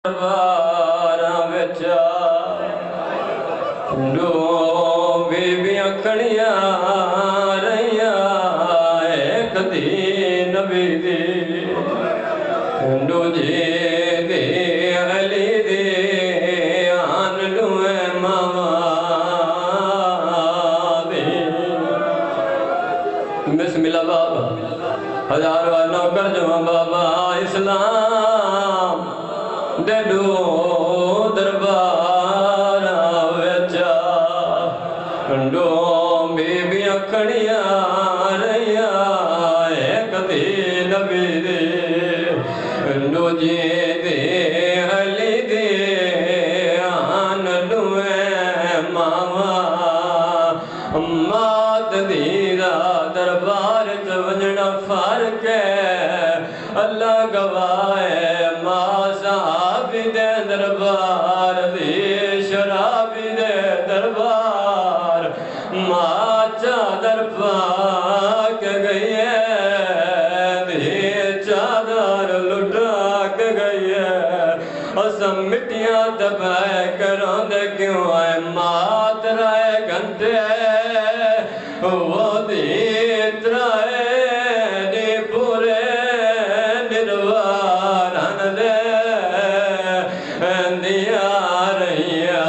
दरबारां विच दो बीबियां खड़ियां रहियां, एक धी नबी दी दूजी धी अली दी, आन दुए मावा दी। बिस्मिल्लाह बाबा हजार बार नौकर जमा बाबा इस्लाम दे दो दरबार विच दो बीबियां खड़ियां रहियां, एक धी नबी दी दूजी धी अली दी, आन दुए मावा मात दी दा दरबार च वजना फर्क है। अल्लाह गवाए मां साहबी दे दरबार दी शराबी दे दरबार, मां चादर पाक गई है, धी चादर लुटा के गई है। असम मिट्टियां दबाए करों दे क्यों आए मात राय घंटे वो दी त्राए दी पूरे निर्वाणन दे दिया रहिया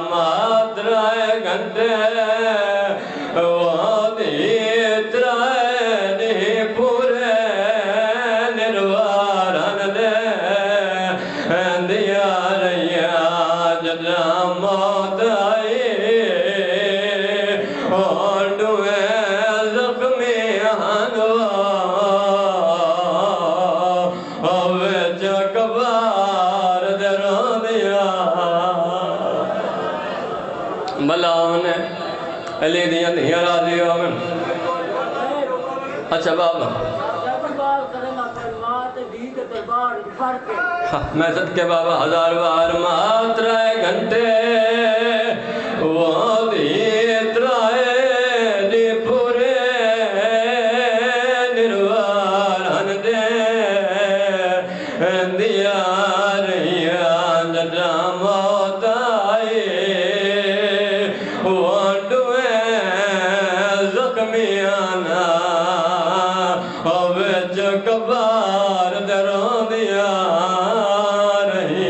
मात राय घंटे वो दी त्राए दी पूरे निर्वाणन दे दिया रहिया। जदा मौत आई अली दियां धियां राजी होवन। अच्छा बाबा मैं सदके बाबा हजार बार मात्रा घंटे वो दी त्राए दी पूरे निर्वाणन दे दिया रहिया। जदा मौत आई वो डुए जख्मियाना विच कबार दरों दिया रही।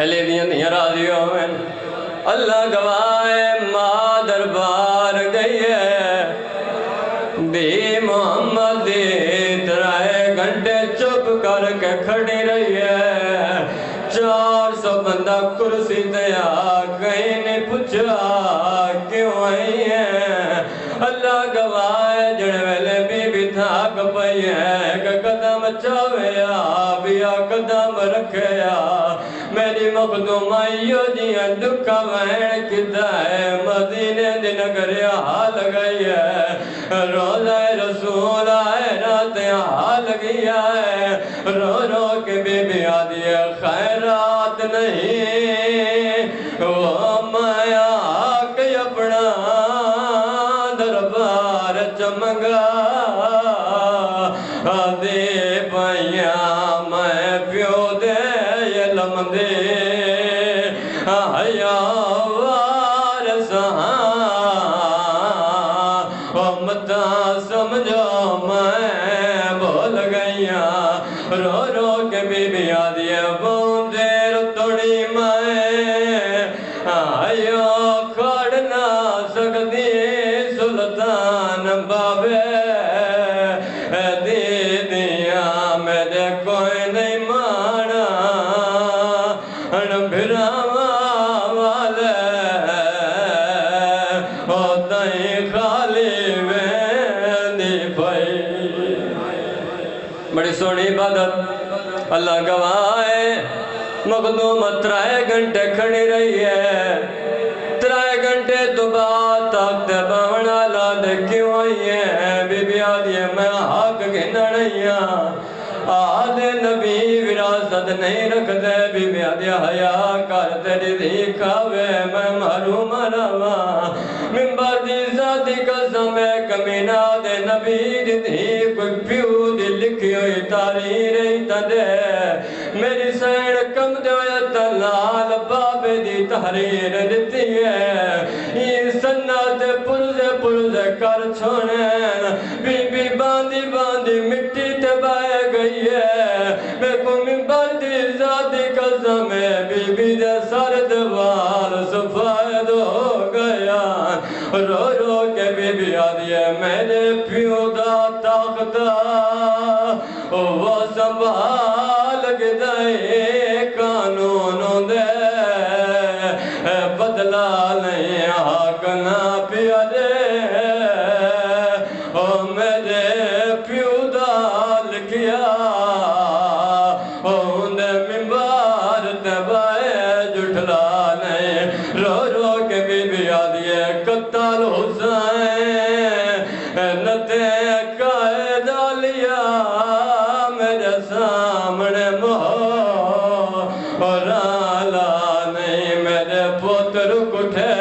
अली दियां धियां राजी होवन। अल्लाह गवाए मां दरबार गई है, दी मोहम्मद दी त्राए घंटे चुप करके खड़ी रही है। 400 बंदा कुर्सी ते आ गई ने पूछा क्यों आई है। अल्लाह गवाए जड़ वेले बीबी थक पई है, कदम चावेया बिया कदम रखया। मेरी मखदूमाइयो जिया दुखा वैन किदा है, मदीने दी नगरिया हाल गई है। रोज़ा रसूल आए रात हाल गया है, रो रो के बीबी आदि खैरात नहीं। वो माया के अपना दरबार चमगा दे पैया मैं प्यो दे लमदे हया वारसा मता समझो मैं भूल गईया। रो रो के बीबी आदि बूंदेर तोड़ी मैं आयो खड़ ना सकती सुल्तान बाबे दीदिया मेरे कोई नहीं माना भिरावा वाले होता ही खाली वेंदी पई। बड़ी सोहनी इबादत अल्लाह गवाए मखदूम 3 घंटे खड़ी रही है। 3 घंटे तो बाद तक बहना ला दे क्यों आई है। बीबी आदि मैं हक गिना नहीं आदे नबी विरासत नहीं रखते। बीबी आदि हया कर तेरी धी खावे मैं मारू मरावा। मिंबर दी जाती कसम कमीना दे नबी दी कोई प्यू दी लिखी हुई तारीर तदे मेरी सैन कम लाल बाबे दी तहरीर दिती है। ये सन्नत पुरज कर छोड़े बीबी बांधी बांधी मिट्टी ते बह गई है। मैं को मिंबर दी ज़ाती कसम है बीबी दे सर दे वाल सफेद हो गया। रो रो के बीबी आदि है मेरे प्यो दा ताकता वो संभाल के दे कानून दे बदला नहीं हक ना पिया दे। ओ मेरे प्यो दा लिखिया उंदे मिंबर ते बाए जुठला नहीं। रो रो के बीबी आदि है कत्ल हुसैन नते कायदा लिया मेरे सामने मोहरा नहीं मेरे पुत्र कुठे